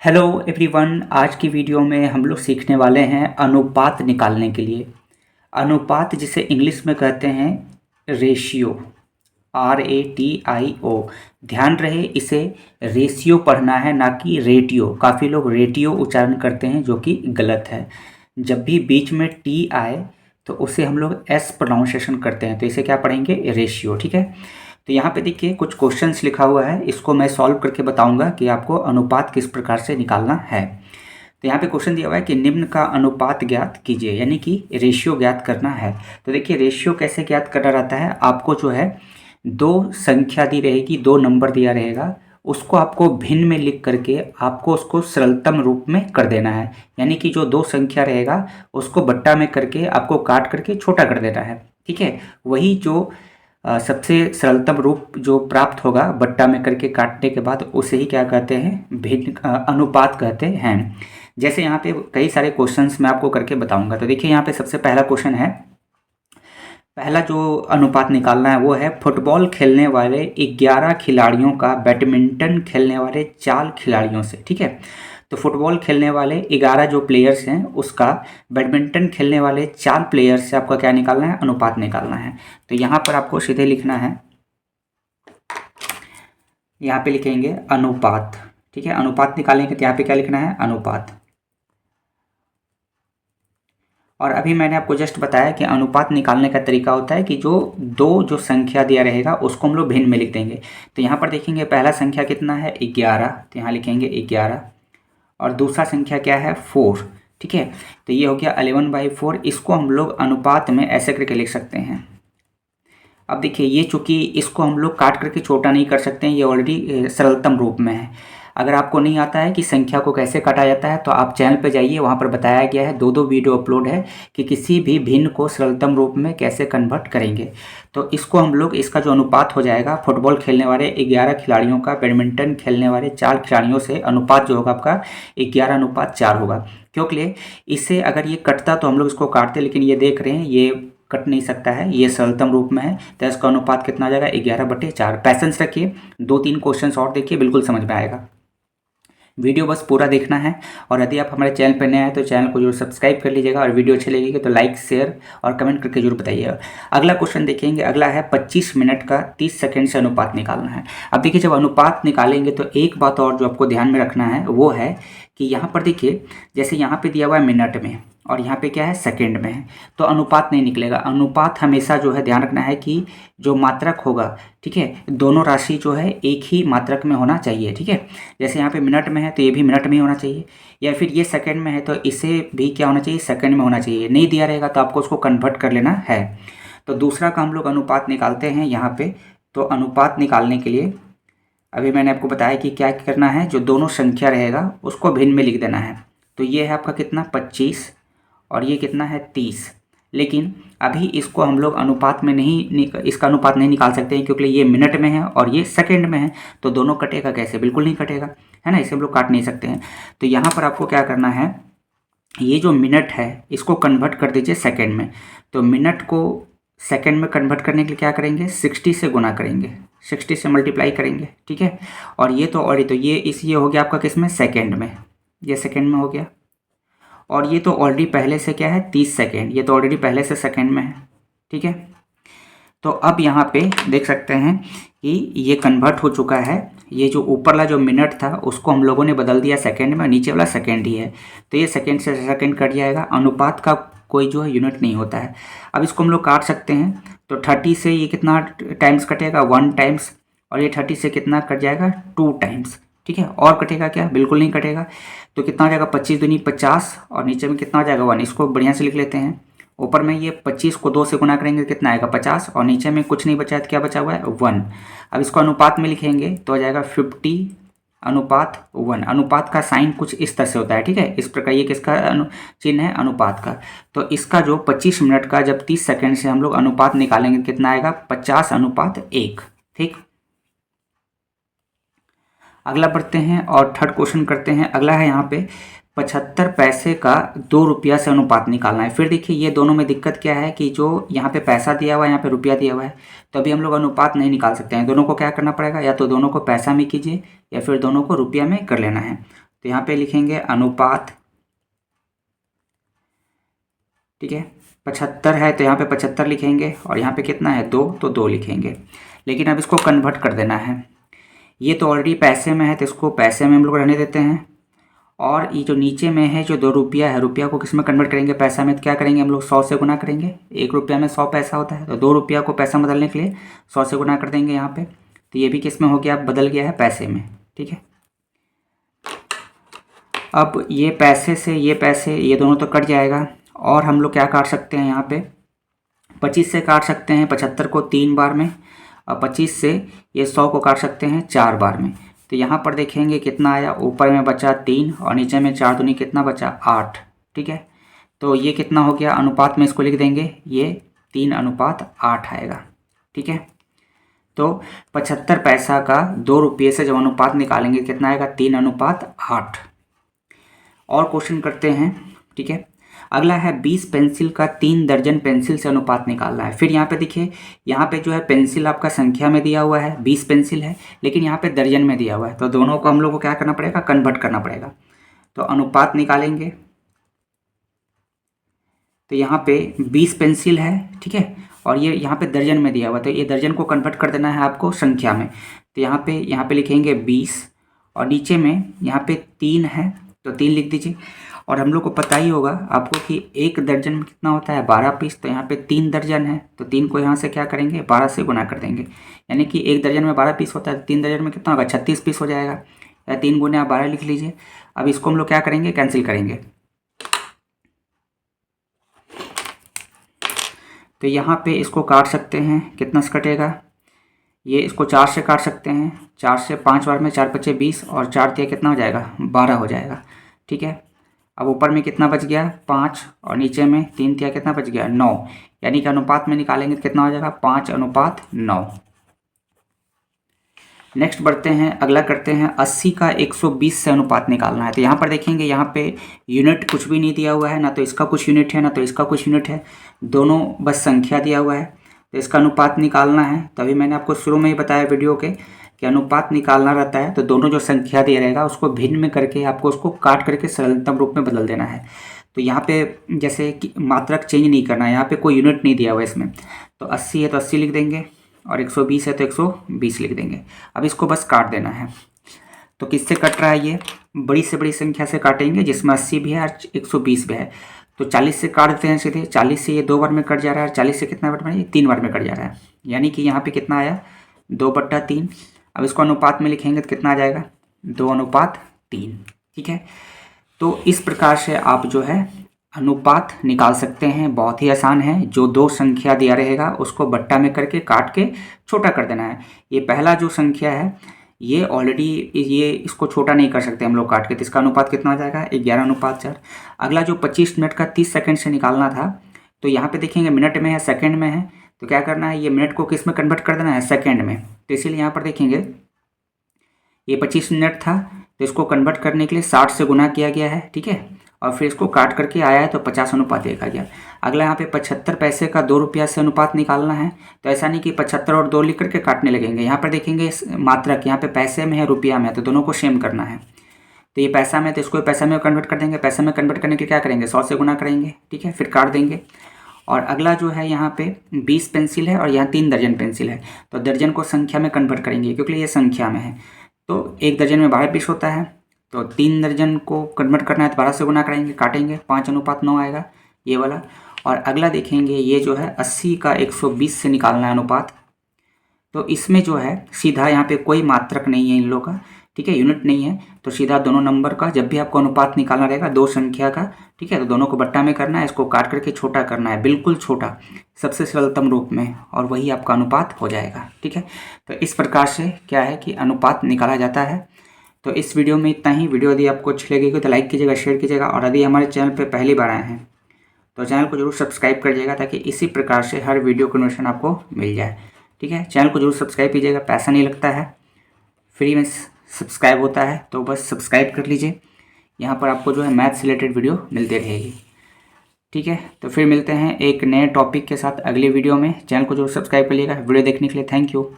Hello everyone. आज की video में हम लोग सीखने वाले हैं अनुपात निकालने के लिए। अनुपात जिसे इंग्लिश में कहते हैं रेशियो, RATIO। ध्यान रहे इसे रेशियो पढ़ना है, ना कि रेटियो। काफ़ी लोग रेटियो उच्चारण करते हैं जो कि गलत है। जब भी बीच में टी आए तो उसे हम लोग एस प्रोनाउंसिएशन करते हैं, तो इसे क्या पढ़ेंगे? रेशियो। ठीक है। तो यहाँ पे देखिए कुछ क्वेश्चंस लिखा हुआ है, इसको मैं सॉल्व करके बताऊंगा कि आपको अनुपात किस प्रकार से निकालना है। तो यहाँ पे क्वेश्चन दिया हुआ है कि निम्न का अनुपात ज्ञात कीजिए, यानी कि रेशियो ज्ञात करना है। तो देखिए रेशियो कैसे ज्ञात करना रहता है। आपको जो है दो संख्या दी रहेगी, दो नंबर दिया रहेगा, उसको आपको भिन्न में लिख करके आपको उसको सरलतम रूप में कर देना है। यानी कि जो दो संख्या रहेगा उसको बट्टा में करके आपको काट करके छोटा कर देना है। ठीक है। वही जो सबसे सरलतम रूप जो प्राप्त होगा बट्टा में करके काटने के बाद, उसे ही क्या कहते हैं? भिन्न अनुपात कहते हैं। जैसे यहाँ पे कई सारे क्वेश्चंस मैं आपको करके बताऊंगा। तो देखिए यहाँ पे सबसे पहला क्वेश्चन है, पहला जो अनुपात निकालना है वो है फुटबॉल खेलने वाले 11 खिलाड़ियों का बैडमिंटन खेलने वाले 4 खिलाड़ियों से। ठीक है। तो फुटबॉल खेलने वाले 11 जो प्लेयर्स हैं उसका बैडमिंटन खेलने वाले 4 प्लेयर्स से आपका क्या निकालना है? अनुपात निकालना है। तो यहाँ पर आपको सीधे लिखना है, यहाँ पे लिखेंगे अनुपात। ठीक है। अनुपात निकालेंगे तो यहाँ पे क्या लिखना है? अनुपात। और अभी मैंने आपको जस्ट बताया कि अनुपात निकालने का तरीका होता है कि जो संख्या दिया रहेगा उसको हम लोग भिन्न में लिख देंगे। तो यहाँ पर देखेंगे पहला संख्या कितना है? 11। तो यहाँ लिखेंगे 11। और दूसरा संख्या क्या है? 4। ठीक है। तो ये हो गया 11/4। इसको हम लोग अनुपात में ऐसे करके लिख सकते हैं। अब देखिए ये चूंकि इसको हम लोग काट करके छोटा नहीं कर सकते हैं, ये ऑलरेडी सरलतम रूप में है। अगर आपको नहीं आता है कि संख्या को कैसे काटा जाता है तो आप चैनल पर जाइए, वहाँ पर बताया गया है, दो वीडियो अपलोड है कि किसी भी भिन्न को सरलतम रूप में कैसे कन्वर्ट करेंगे। तो इसको हम लोग, इसका जो अनुपात हो जाएगा, फुटबॉल खेलने वाले 11 खिलाड़ियों का बैडमिंटन खेलने वाले 4 खिलाड़ियों से अनुपात जो होगा आपका 11:4 होगा। क्योंकि इसे अगर ये कटता तो हम लोग इसको काटते, लेकिन ये देख रहे हैं ये कट नहीं सकता है, ये सरलतम रूप में है। तो इसका अनुपात कितना आ जाएगा? 11/4। पैसेंस रखिए, 2-3 क्वेश्चंस और देखिए, बिल्कुल समझ में आएगा। वीडियो बस पूरा देखना है। और यदि आप हमारे चैनल पर नए आए तो चैनल को जरूर सब्सक्राइब कर लीजिएगा, और वीडियो अच्छी लगेगी तो लाइक शेयर और कमेंट करके जरूर बताइएगा। अगला क्वेश्चन देखेंगे, अगला है 25 मिनट का 30 सेकंड से अनुपात निकालना है। अब देखिए जब अनुपात निकालेंगे तो एक बात और जो आपको ध्यान में रखना है वो है कि यहाँ पर देखिए, जैसे यहाँ पे दिया हुआ है मिनट में और यहाँ पे क्या है? सेकंड में है, तो अनुपात नहीं निकलेगा। अनुपात हमेशा जो है ध्यान रखना है कि जो मात्रक होगा, ठीक है, दोनों राशि जो है एक ही मात्रक में होना चाहिए। ठीक है। जैसे यहाँ पे मिनट में है तो ये भी मिनट में ही होना चाहिए, या फिर ये सेकंड में है तो इसे भी क्या होना चाहिए? सेकंड में होना चाहिए। नहीं दिया रहेगा तो आपको उसको कन्वर्ट कर लेना है। तो दूसरा का हम लोग अनुपात निकालते हैं यहाँ पे। तो अनुपात निकालने के लिए अभी मैंने आपको बताया कि क्या करना है, जो दोनों संख्या रहेगा उसको भिन्न में लिख देना है। तो ये है आपका कितना? 25, और ये कितना है? 30। लेकिन अभी इसको हम लोग अनुपात में इसका अनुपात नहीं निकाल सकते हैं, क्योंकि ये मिनट में है और ये सेकंड में है। तो दोनों कटेगा कैसे? बिल्कुल नहीं कटेगा, है ना। इसे हम लोग काट नहीं सकते हैं। तो यहाँ पर आपको क्या करना है, ये जो मिनट है इसको कन्वर्ट कर दीजिए सेकंड में। तो मिनट को सेकंड में कन्वर्ट करने के लिए क्या करेंगे? 60 से गुना करेंगे, 60 से मल्टीप्लाई करेंगे। ठीक है। और ये तो ये हो गया आपका किस में? सेकंड में। ये सेकंड में हो गया। और ये तो ऑलरेडी पहले से क्या है? 30 सेकेंड। ये तो ऑलरेडी पहले से सेकेंड में है। ठीक है। तो अब यहाँ पे देख सकते हैं कि ये कन्वर्ट हो चुका है। ये जो ऊपर वाला जो मिनट था उसको हम लोगों ने बदल दिया सेकेंड में, नीचे वाला सेकेंड ही है। तो ये सेकेंड से सेकेंड कट जाएगा। अनुपात का कोई जो है यूनिट नहीं होता है। अब इसको हम लोग काट सकते हैं। तो 30 से ये कितना टाइम्स कटेगा? 1 टाइम्स। और ये 30 से कितना कट जाएगा? 2 टाइम्स। ठीक है। और कटेगा क्या? बिल्कुल नहीं कटेगा। तो कितना हो जाएगा? 25 दूनी 50, और नीचे में कितना हो जाएगा? 1। इसको बढ़िया से लिख लेते हैं। ऊपर में ये 25 को 2 से गुना करेंगे कितना आएगा? 50, और नीचे में कुछ नहीं बचा है तो क्या बचा हुआ है? 1। अब इसको अनुपात में लिखेंगे तो हो जाएगा 50:1। अनुपात का साइन कुछ इस तरह से होता है। ठीक है। इस प्रकार ये किसका चिन्ह है? अनुपात का। तो इसका जो 25 मिनट का जब 30 सेकेंड से हम लोग अनुपात निकालेंगे कितना आएगा? 50:1। ठीक। अगला पढ़ते हैं और थर्ड क्वेश्चन करते हैं। अगला है यहाँ पे 75 पैसे का 2 रुपया से अनुपात निकालना है। फिर देखिए ये दोनों में दिक्कत क्या है कि जो यहाँ पे पैसा दिया हुआ है, यहाँ पे रुपया दिया हुआ है, तो अभी हम लोग अनुपात नहीं निकाल सकते हैं। दोनों को क्या करना पड़ेगा? या तो दोनों को पैसा में कीजिए या फिर दोनों को रुपया में कर लेना है। तो यहाँ पे लिखेंगे अनुपात, ठीक है। 75 है तो यहाँ पे 75 लिखेंगे, और यहाँ पे कितना है 2, तो 2 लिखेंगे। लेकिन अब इसको कन्वर्ट कर देना है। ये तो ऑलरेडी पैसे में है तो इसको पैसे में हम लोग रहने देते हैं। और ये जो नीचे में है जो 2 रुपया है, रुपया को किस में कन्वर्ट करेंगे, पैसा में। तो क्या करेंगे हम लोग 100 से गुना करेंगे। 1 रुपया में 100 पैसा होता है, तो 2 रुपया को पैसा में बदलने के लिए 100 से गुना कर देंगे यहाँ पे। तो ये भी किस में हो गया, बदल गया है पैसे में, ठीक है। अब ये पैसे से ये पैसे, ये दोनों तो कट जाएगा। और हम लोग क्या काट सकते हैं यहाँ पे, 25 से काट सकते हैं 75 को 3 बार में, और 25 से ये 100 को काट सकते हैं 4 बार में। तो यहाँ पर देखेंगे कितना आया, ऊपर में बचा 3 और नीचे में 4 दूनी कितना बचा 8, ठीक है। तो ये कितना हो गया, अनुपात में इसको लिख देंगे, ये 3:8 आएगा, ठीक है। तो 75 पैसा का 2 रुपये से जब अनुपात निकालेंगे कितना आएगा, 3:8। और क्वेश्चन करते हैं, ठीक है। अगला है 20 पेंसिल का 3 दर्जन पेंसिल से अनुपात निकालना है। फिर यहाँ पे देखिए, यहाँ पे जो है पेंसिल आपका संख्या में दिया हुआ है, 20 पेंसिल है, लेकिन यहाँ पे दर्जन में दिया हुआ है। तो दोनों को हम लोग को क्या करना पड़ेगा, कन्वर्ट करना पड़ेगा। तो अनुपात निकालेंगे, तो यहाँ पे 20 पेंसिल है, ठीक है, और ये यहाँ पे दर्जन में दिया हुआ है, तो ये दर्जन को कन्वर्ट कर देना है आपको संख्या में। तो यहाँ पे लिखेंगे 20, और नीचे में यहाँ पे 3 है तो 3 लिख दीजिए। और हम लोग को पता ही होगा आपको कि 1 दर्जन में कितना होता है, 12 पीस। तो यहाँ पे 3 दर्जन है, तो 3 को यहाँ से क्या करेंगे, 12 से गुना कर देंगे। यानी कि 1 दर्जन में 12 पीस होता है, तो 3 दर्जन में कितना होगा, 36 पीस हो जाएगा, या 3 गुने आप 12 लिख लीजिए। अब इसको हम लोग क्या करेंगे, कैंसिल करेंगे। तो यहाँ पे इसको काट सकते हैं, कितना से कटेगा, ये इसको 4 से काट सकते हैं, 4 से 5 बार में, 4 पचे 20, और 4 तिया कितना हो जाएगा, 12 हो जाएगा, ठीक है। अब ऊपर में कितना बच गया, 5, और नीचे में 3 तिया कितना बच गया, 9। यानी कि अनुपात में निकालेंगे तो कितना हो जाएगा, 5:9। नेक्स्ट बढ़ते हैं, अगला करते हैं 80 का 120 से अनुपात निकालना है। तो यहाँ पर देखेंगे, यहाँ पे यूनिट कुछ भी नहीं दिया हुआ है, ना तो इसका कुछ यूनिट है ना तो इसका कुछ यूनिट है, दोनों बस संख्या दिया हुआ है। तो इसका अनुपात निकालना है। तभी मैंने आपको शुरू में ही बताया वीडियो के कि अनुपात निकालना रहता है तो दोनों जो संख्या दिया रहेगा उसको भिन्न में करके आपको उसको काट करके सरलतम रूप में बदल देना है। तो यहाँ पे जैसे कि मात्रक चेंज नहीं करना है, यहाँ पे कोई यूनिट नहीं दिया हुआ इसमें। तो 80 है तो 80 लिख देंगे, और 120 है तो 120 लिख देंगे। अब इसको बस काट देना है। तो किससे कट रहा है, ये बड़ी से बड़ी संख्या से काटेंगे जिसमें 80 भी है और 120 भी है। तो 40 से काट देते हैं सीधे, 40 से ये 2 बार में कट जा रहा है, 40 से कितना बार में, ये 3 बार में कट जा रहा है। यानी कि यहाँ पे कितना आया, 2/3। अब इसको अनुपात में लिखेंगे तो कितना आ जाएगा, 2:3, ठीक है। तो इस प्रकार से आप जो है अनुपात निकाल सकते हैं, बहुत ही आसान है। जो 2 संख्या दिया रहेगा उसको बट्टा में करके काट के छोटा कर देना है। ये पहला जो संख्या है ये ऑलरेडी, ये इसको छोटा नहीं कर सकते हम लोग काट के, तो इसका अनुपात कितना हो जाएगा, 11:4। अगला जो 25 मिनट का 30 सेकंड से निकालना था, तो यहाँ पे देखेंगे मिनट में है, सेकंड में है, तो क्या करना है, ये मिनट को किस में कन्वर्ट कर देना है, सेकंड में। तो इसीलिए यहाँ पर देखेंगे ये 25 मिनट था, तो इसको कन्वर्ट करने के लिए 60 से गुना किया गया है, ठीक है, और फिर इसको काट करके आया है तो 50:1 देखा गया। अगला यहाँ पे 75 पैसे का 2 रुपया से अनुपात निकालना है। तो ऐसा नहीं कि 75 और 2 लिख करके काटने लगेंगे, यहाँ पर देखेंगे मात्रक यहाँ पे पैसे में है रुपया में है, तो दोनों को सेम करना है। तो ये पैसा में, तो इसको पैसा में कन्वर्ट कर देंगे। पैसा में कन्वर्ट करने के लिए क्या करेंगे, 100 से गुना करेंगे, ठीक है, फिर काट देंगे। और अगला जो है यहाँ पे 20 पेंसिल है और यहाँ 3 दर्जन पेंसिल है, तो दर्जन को संख्या में कन्वर्ट करेंगे क्योंकि ये संख्या में है। तो 1 दर्जन में 12 पीस होता है, तो 3 दर्जन को कन्वर्ट करना है तो 12 से गुना करेंगे, काटेंगे, 5:9 आएगा ये वाला। और अगला देखेंगे ये जो है 80 का 120 से निकालना है अनुपात। तो इसमें जो है सीधा यहाँ पे कोई मात्रक नहीं है इन लोगों का, ठीक है, यूनिट नहीं है, तो सीधा दोनों नंबर का जब भी आपको अनुपात निकालना रहेगा 2 संख्या का, ठीक है, तो दोनों को बट्टा में करना है, इसको काट करके छोटा करना है, बिल्कुल छोटा, सबसे सरलतम रूप में, और वही आपका अनुपात हो जाएगा, ठीक है। तो इस प्रकार से क्या है कि अनुपात निकाला जाता है। तो इस वीडियो में इतना ही। वीडियो यदि आपको अच्छी लगेगी तो लाइक कीजिएगा, शेयर कीजिएगा, और यदि हमारे चैनल पर पहली बार आए हैं तो चैनल को जरूर सब्सक्राइब करिएगा ताकि इसी प्रकार से हर वीडियो का नोटिफिकेशन आपको मिल जाए, ठीक है। चैनल को जरूर सब्सक्राइब कीजिएगा, पैसा नहीं लगता है, फ्री में सब्सक्राइब होता है, तो बस सब्सक्राइब कर लीजिए। यहाँ पर आपको जो है मैथ से रिलेटेड वीडियो मिलती रहेगी, ठीक है। तो फिर मिलते हैं एक नए टॉपिक के साथ अगले वीडियो में। चैनल को जरूर सब्सक्राइब करिएगा। वीडियो देखने के लिए थैंक यू।